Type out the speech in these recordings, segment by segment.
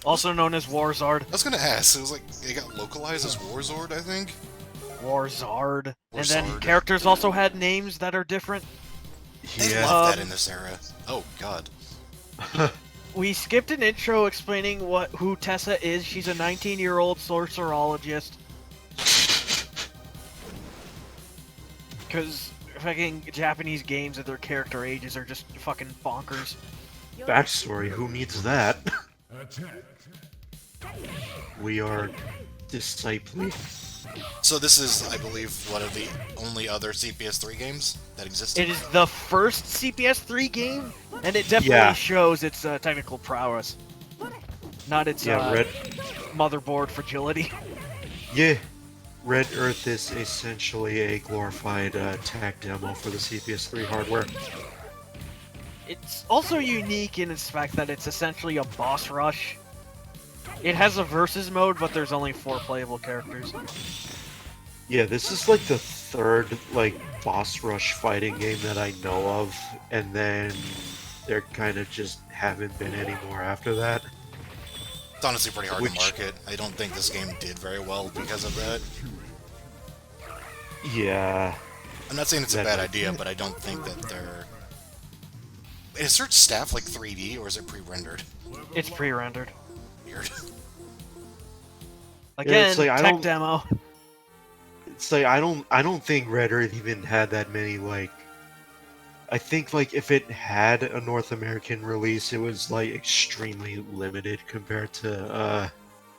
Also known as Warzard. I was gonna ask, it was like, it got localized as Warzord, I think? Warzard. And then Warzard. characters also had names that are different. They Yeah. love that in this era. Oh, God. We skipped an intro explaining who Tessa is. She's a 19-year-old sorcerologist. Because fucking Japanese games and their character ages are just fucking bonkers. Backstory, who needs that? We are discipling. So this is, I believe, one of the only other CPS3 games that existed? It is the first CPS3 game, and it definitely Yeah. shows its technical prowess. Not its Red. motherboard fragility. Yeah. Red Earth is essentially a glorified tech demo for the CPS3 hardware. It's also unique in its fact that it's essentially a boss rush. It has a versus mode, but there's only 4 playable characters. Yeah, this is like the third like boss rush fighting game that I know of, and then there kind of just haven't been any more after that. It's honestly pretty hard to market. I don't think this game did very well because of that. Yeah. I'm not saying it's a bad idea, but I don't think that they're... Is search staff like 3D, or is it pre-rendered? It's pre-rendered. Weird. Again, it's like, I tech don't- demo. It's like I don't think Red Earth even had that many like. I think like if it had a North American release, it was like extremely limited compared to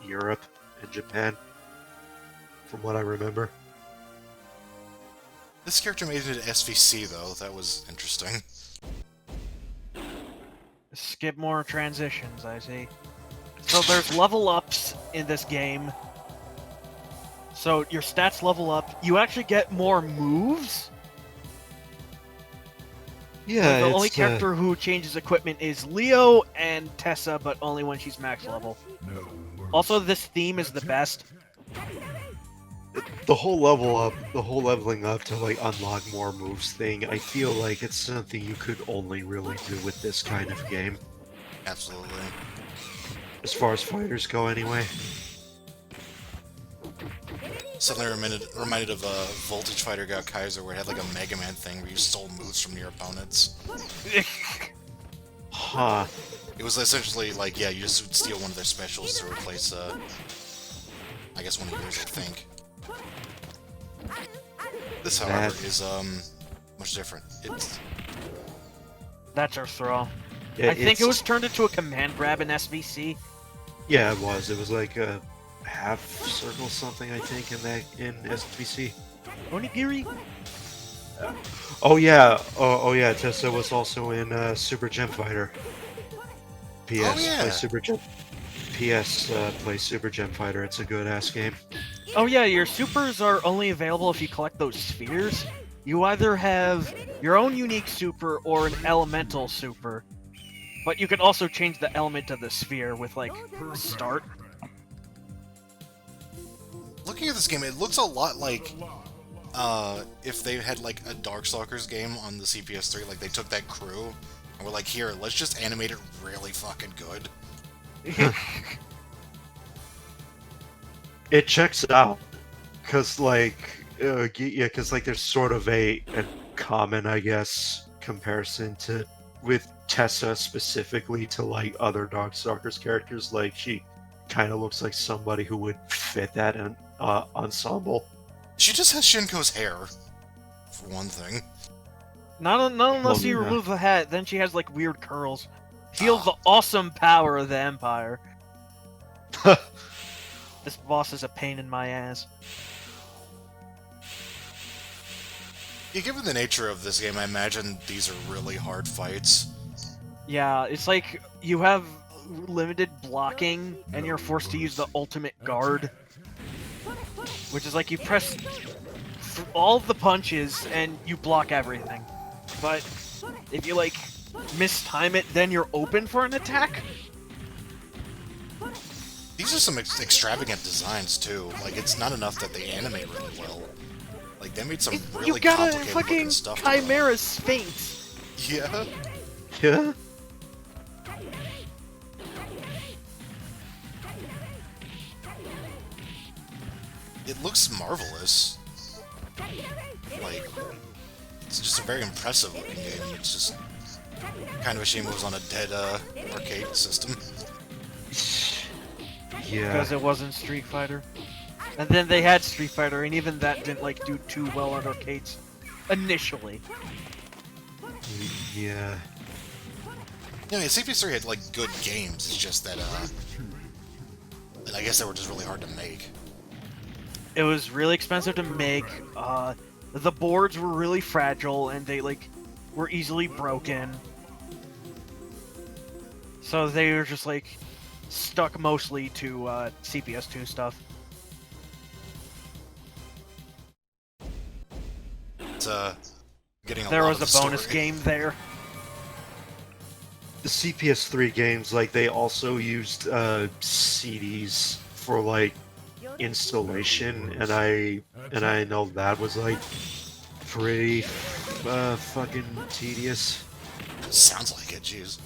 Europe and Japan, from what I remember. This character made it to SVC, though. That was interesting. Skip more transitions, I see. So there's level ups in this game. So your stats level up. You actually get more moves. Yeah, The only character who changes equipment is Leo and Tessa, but only when she's max level. Also, this theme is the best. the whole leveling up to like unlock more moves thing. I feel like it's something you could only really do with this kind of game, Absolutely. as far as fighters go, anyway. Suddenly reminded of Voltage Fighter Got Kaiser, where it had like a Mega Man thing where you stole moves from your opponents. Huh. It was essentially like, yeah, you just would steal one of their specials to replace, I guess one of yours, I think. This, however, is, much different. It's... That's our throw. Yeah, I think it was turned into a command grab in SVC. Yeah, it was. It was like a half circle something, I think, in SBC. Onigiri? Oh yeah. Oh yeah. Tessa was also in Super Gem Fighter. PS Oh, yeah. play Super Gem. PS play Super Gem Fighter. It's a good ass game. Oh yeah, your supers are only available if you collect those spheres. You either have your own unique super or an elemental super. But you can also change the element of the sphere with, like, start. Looking at this game, it looks a lot like, if they had, like, a Darkstalkers game on the CPS3, like, they took that crew, and were like, here, let's just animate it really fucking good. It checks out, cause like, yeah, cause like there's sort of a common, I guess, comparison to with Tessa specifically to like other Darkstalkers characters. Like she kind of looks like somebody who would fit that ensemble. She just has Shinko's hair, for one thing. Not unless you yeah. remove the hat, then she has, like, weird curls. Feels the awesome power of the Empire. This boss is a pain in my ass. Yeah, given the nature of this game, I imagine these are really hard fights. Yeah, it's like you have limited blocking, and you're forced to use the ultimate guard. Which is like you press all the punches, and you block everything. But if you, like, mistime it, then you're open for an attack? These are some extravagant designs, too. Like, it's not enough that they animate really well. Like, they made some really You got a complicated fucking looking stuff. Chimera Sphinx! Yeah. Yeah. it looks marvelous. Like, it's just a very impressive looking game. It's just kind of a shame it was on a dead arcade system. Yeah. Because it wasn't Street Fighter. And then they had Street Fighter, and even that didn't like do too well on arcades initially. Yeah. Yeah, CP3 had like good games. It's just that I guess they were just really hard to make. It was really expensive to make. The boards were really fragile, and they like were easily broken. So they were just like stuck mostly to CPS2 stuff. It's getting a There lot was of a the bonus story. game there. The CPS3 games, like, they also used CDs for, like, installation, and I know that was, like, pretty fucking tedious. Sounds like it, jeez.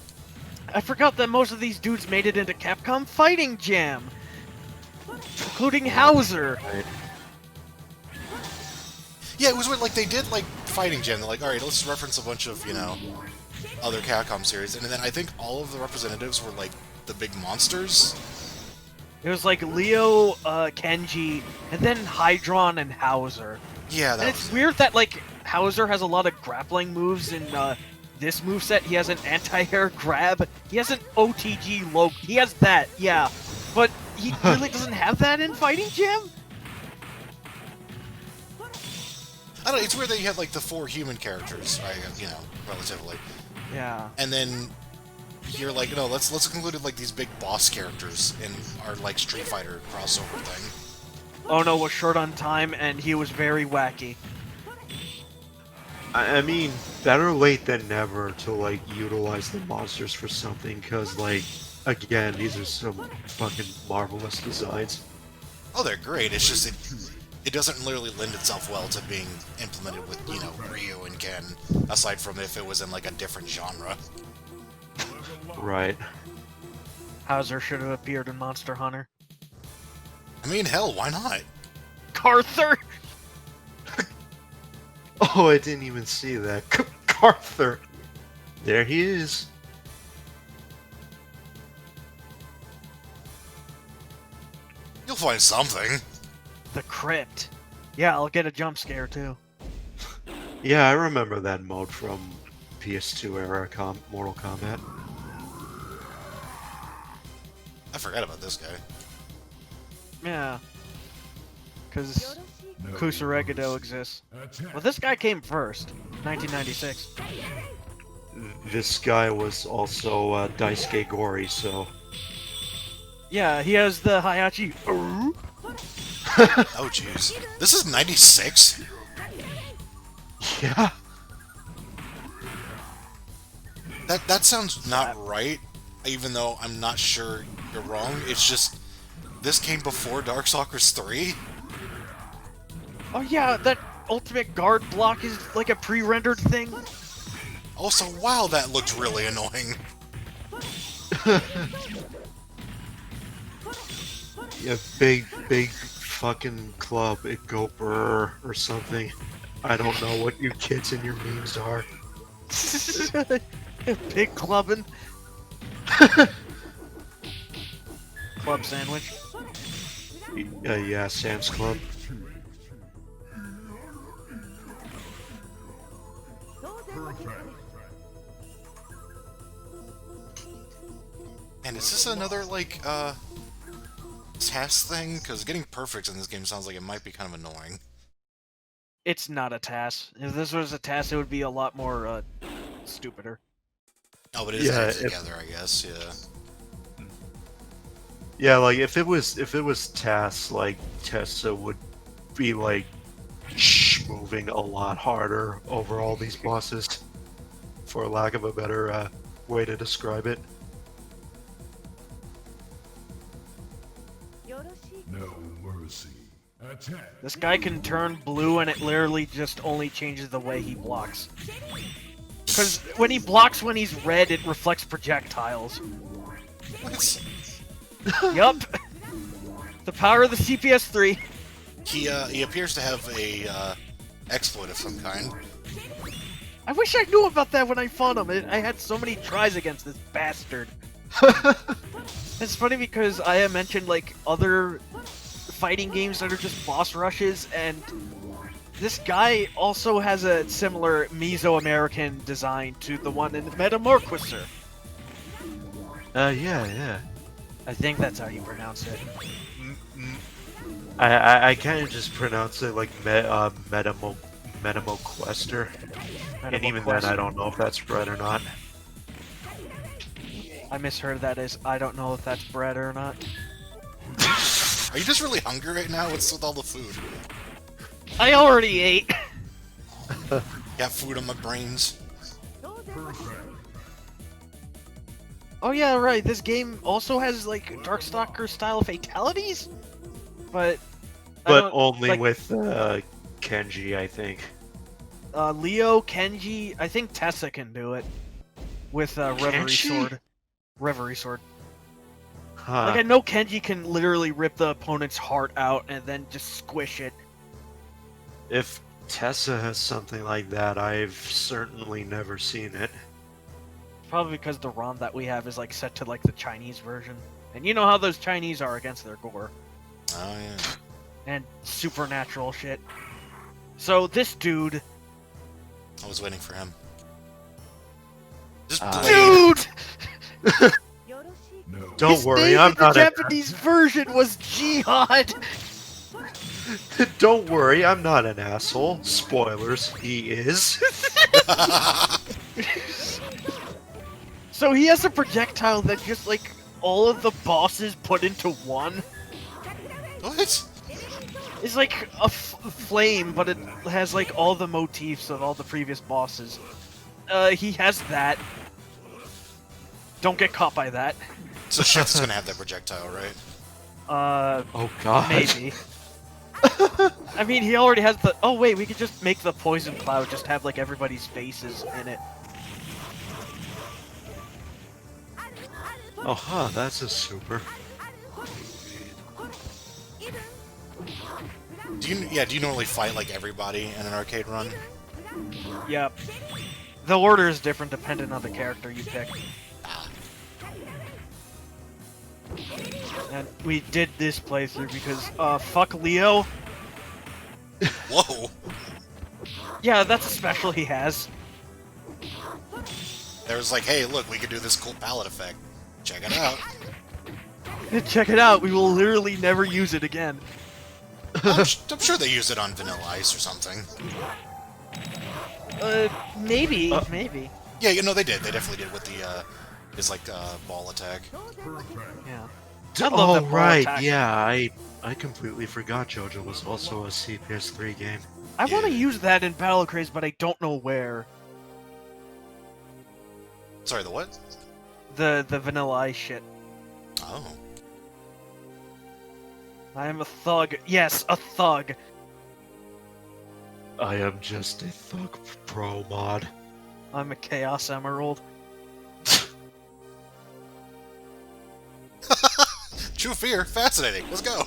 I forgot that most of these dudes made it into Capcom Fighting Jam, including Hauser. Right. Yeah, it was weird. Like they did like Fighting Jam. They're like, all right, let's reference a bunch of other Capcom series, and then I think all of the representatives were like the big monsters. It was like Leo, Kenji, and then Hydron and Hauser. Yeah, that And was it's it. weird that like Hauser has a lot of grappling moves in this moveset. He has an anti-air grab. He has an OTG low. He has that, yeah. But he really doesn't have that in Fighting Jam? I don't know. It's weird that you had like the 4 human characters, right? Relatively, Yeah. and then you're like, no, let's include like these big boss characters in our like Street Fighter crossover thing. Ono was short on time, and he was very wacky. I mean, better late than never to, like, utilize the monsters for something, because, like, again, these are some fucking marvelous designs. Oh, they're great. It's just it doesn't literally lend itself well to being implemented with Ryu and Ken, aside from if it was in like a different genre. Right. Hauser should have appeared in Monster Hunter. I mean, hell, why not? Carther! Oh, I didn't even see that. Carther! There he is. You'll find something. The Crypt. Yeah, I'll get a jump scare too. Yeah, I remember that mode from PS2 era Mortal Kombat. I forgot about this guy. Yeah. Because Kusaregido exists. Well, this guy came first. 1996. This guy was also Daisuke Gori, so... Yeah, he has the Hayachi. Oh, jeez. This is 96? Yeah. That sounds not right, even though I'm not sure you're wrong. It's just, this came before Darkstalkers 3? Oh yeah, that ultimate guard block is like a pre-rendered thing. Also, wow, that looked really annoying. Yeah, big fucking club at Goper or something. I don't know what you kids and your memes are. Big clubbing. Club sandwich. Yeah, Sam's Club. And is this another, like, test thing? Because getting perfect in this game sounds like it might be kind of annoying. It's not a task. If this was a task, it would be a lot more stupider. Oh, but it is Yeah, added together, I guess, yeah. Yeah, like if it was tasks, like Tessa would be like moving a lot harder over all these bosses, for lack of a better way to describe it. No mercy. Attack. This guy can turn blue, and it literally just only changes the way he blocks. Because when he blocks when he's red, it reflects projectiles. What? Yup. The power of the CPS3. He appears to have a exploit of some kind. I wish I knew about that when I fought him. I had so many tries against this bastard. It's funny because I had mentioned like other fighting games that are just boss rushes, and this guy also has a similar Mesoamerican design to the one in Metamorphoser. Yeah. I think that's how you pronounce it. I kind of just pronounce it like Metamoquester, and even then I don't know if that's bread or not. I misheard that as I don't know if that's bread or not. Are you just really hungry right now? What's with all the food? I already ate. Got food on my brains. Oh yeah, right. This game also has like Darkstalker style fatalities, but I But don't- only like, with Kenji, I think. Leo, Kenji. I think Tessa can do it with Reverie Kenji? Sword. Reverie Sword. Huh. Like I know Kenji can literally rip the opponent's heart out and then just squish it. If Tessa has something like that, I've certainly never seen it. Probably because the ROM that we have is like set to like the Chinese version, and you know how those Chinese are against their gore Oh yeah. and supernatural shit. So this dude, I was waiting for him. Just Uh, Blade. dude, No. Don't his worry, name I'm in the not an Japanese version was Jihad. Don't worry, I'm not an asshole. Spoilers, he is. So he has a projectile that just like all of the bosses put into one. What? It's like a flame, but it has like all the motifs of all the previous bosses. He has that. Don't get caught by that. So Chef's gonna have that projectile, right? Oh god. Maybe. I mean, he already has the. Oh wait, we could just make the poison cloud just have like everybody's faces in it. Oh, huh, that's a super. Do you normally fight like everybody in an arcade run? Yep. The order is different depending on the character you pick. And we did this playthrough because, fuck Leo. Whoa! Yeah, that's a special he has. There was like, hey, look, we could do this cool palette effect. Check it out. Check it out, we will literally never use it again. I'm sure they use it on Vanilla Ice or something. Maybe, maybe. Yeah, you know they did. They definitely did with the his like ball attack. Yeah. I love Oh that ball right, attack. yeah, I completely forgot JoJo was also a CPS3 game. I want to Yeah. use that in Battle Craze, but I don't know where. Sorry, the what? The Vanilla Ice shit. Oh. I am a thug. Yes, a thug. I am just a thug pro mod. I'm a Chaos Emerald. True fear, fascinating. Let's go.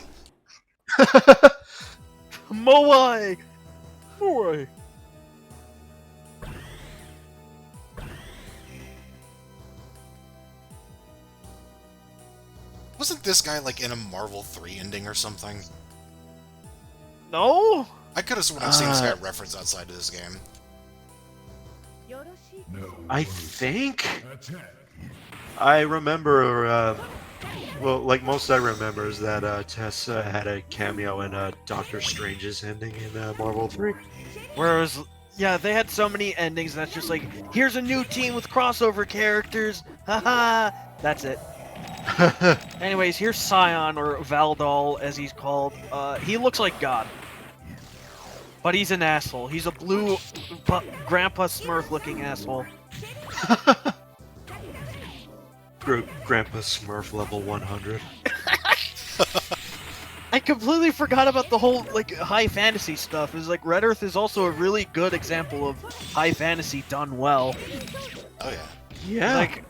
Moai! Moai! Wasn't this guy like in a Marvel 3 ending or something? No? I could have sworn I've seen this guy referenced outside of this game. No. I mercy. think Attack. I remember, well, like most I remember is that Tessa had a cameo in Doctor Strange's ending in Marvel 3. Whereas, yeah, they had so many endings that's just like, here's a new team with crossover characters. Haha! That's it. Anyways, here's Scion, or Valdol, as he's called. He looks like God. But he's an asshole. He's a blue Grandpa Smurf-looking asshole. Grandpa Smurf level 100. I completely forgot about the whole, like, high fantasy stuff. It's like, Red Earth is also a really good example of high fantasy done well. Oh yeah. Yeah. Like,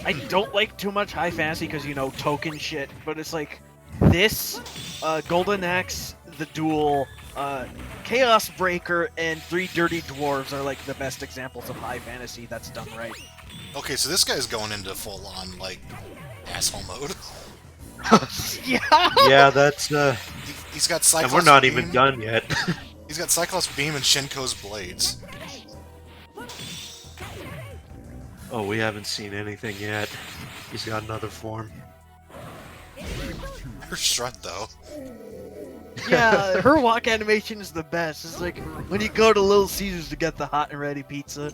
I don't like too much high fantasy because, you know, token shit, but it's like, this, Golden Axe, the Duel, Chaos Breaker, and 3 Dirty Dwarves are like the best examples of high fantasy that's done right. Okay, so this guy's going into full-on, like, asshole mode. Yeah. Yeah, that's He's got Cyclops and we're not Beam. even done yet. He's got Cyclops Beam and Shinko's Blades. Oh, we haven't seen anything yet. He's got another form. Her strut, though. Yeah, her walk animation is the best. It's like when you go to Little Caesars to get the hot and ready pizza.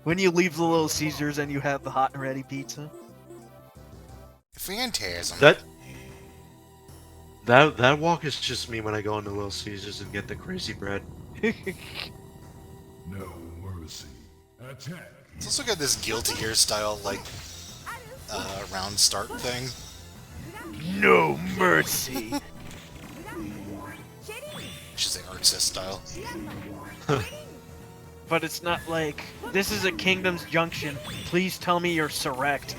When you leave the Little Caesars and you have the hot and ready pizza. Phantasm. That walk is just me when I go into Little Caesars and get the crazy bread. No mercy. Attack. It's also got this Guilty Gear style, like, round start thing. No mercy. I should say Artsist style. But it's not like, this is a Kingdom's Junction. Please tell me you're Surrect.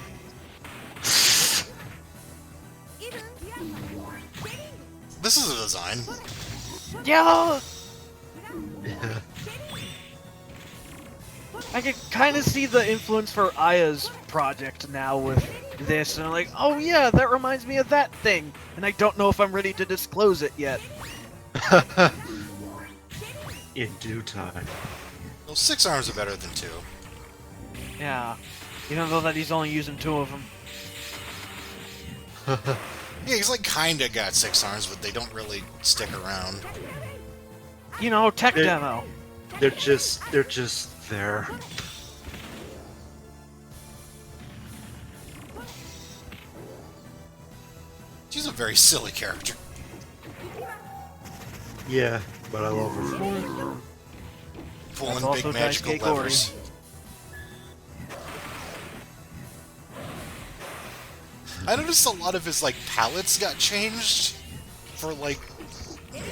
This is a design. Yeah! I can kind of see the influence for Aya's project now with this, and I'm like, oh yeah, that reminds me of that thing, and I don't know if I'm ready to disclose it yet. In due time. Well, 6 arms are better than 2. Yeah, even though that he's only using 2 of them. Yeah, he's like kinda got 6 arms, but they don't really stick around. You know, tech It- demo. They're just there. She's a very silly character. Yeah, but I love her. Pulling That's also big magical Daisuke Gori. levers. I noticed a lot of his, like, palettes got changed for, like,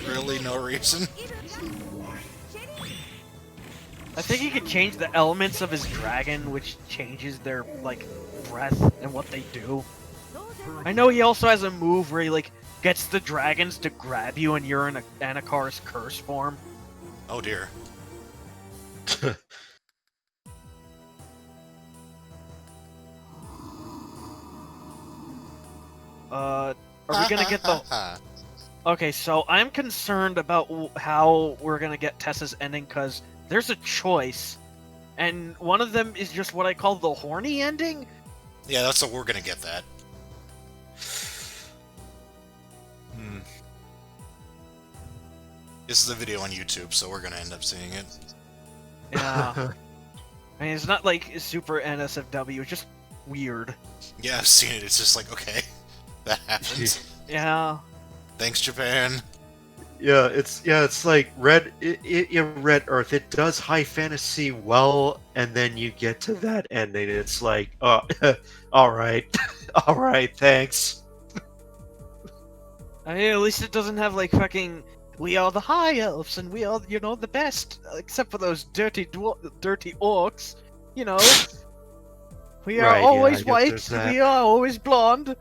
really no reason. I think he could change the elements of his dragon, which changes their, like, breath and what they do. I know he also has a move where he, like, gets the dragons to grab you and you're in Anakar's curse form. Oh dear. Are we gonna get the... Okay, so I'm concerned about how we're gonna get Tessa's ending, because there's a choice, and one of them is just what I call the horny ending. Yeah, that's what we're gonna get that. This is a video on YouTube, so we're gonna end up seeing it. Yeah. I mean, it's not like super NSFW, it's just weird. Yeah, I've seen it. It's just like, okay, that happens. Yeah. Thanks, Japan. Yeah, it's like Red Earth. It does high fantasy well, and then you get to that ending, and it's like, oh, all right, all right, thanks. I mean, at least it doesn't have like fucking, we are the high elves, and we are, you know, the best, except for those dirty orcs, you know. We are Right, yeah, always I guess white, there's that. we are always blonde.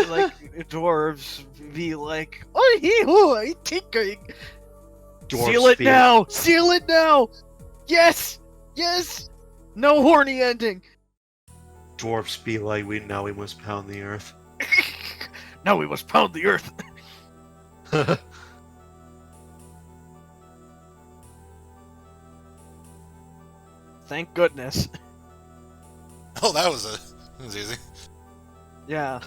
Like, dwarves be like, oh, hee-hoo, I'm tinkering. Dwarves Seal it feel- now! Seal it now! Yes! Yes! No horny ending! Dwarfs be like, we must pound the earth. Now we must pound the earth! Thank goodness. Oh, that was easy. Yeah.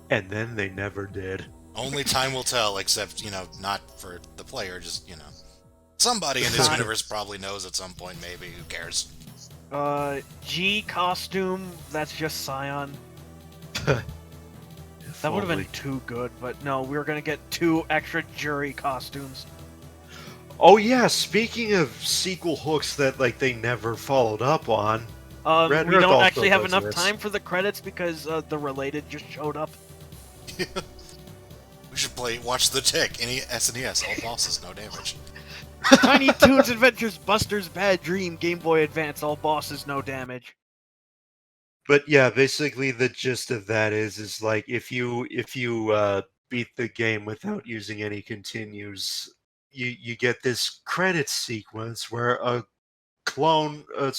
And then they never did. Only time will tell, except, you know, not for the player, just, you know. Somebody in this Fine. universe probably knows at some point, maybe. Who cares? G costume, that's just Scion. That would have been too good, but no, we were gonna get 2 extra jury costumes. Oh yeah, speaking of sequel hooks that like they never followed up on. Red We Earth don't also actually have does enough this. time for the credits because the related just showed up. We should watch The Tick. Any SNES, all bosses, no damage. Tiny Toons Adventures Buster's Bad Dream Game Boy Advance, all bosses, no damage. But yeah, basically the gist of that is like if you beat the game without using any continues, you get this credit sequence where a clone, a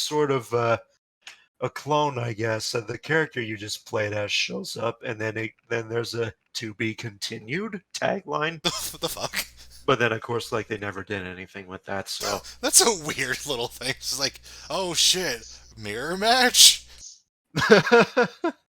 clone, I guess, of the character you just played as shows up, and then there's a to be continued tagline. What the fuck? But then, of course, like they never did anything with that. So That's a weird little thing. It's like, oh shit, mirror match?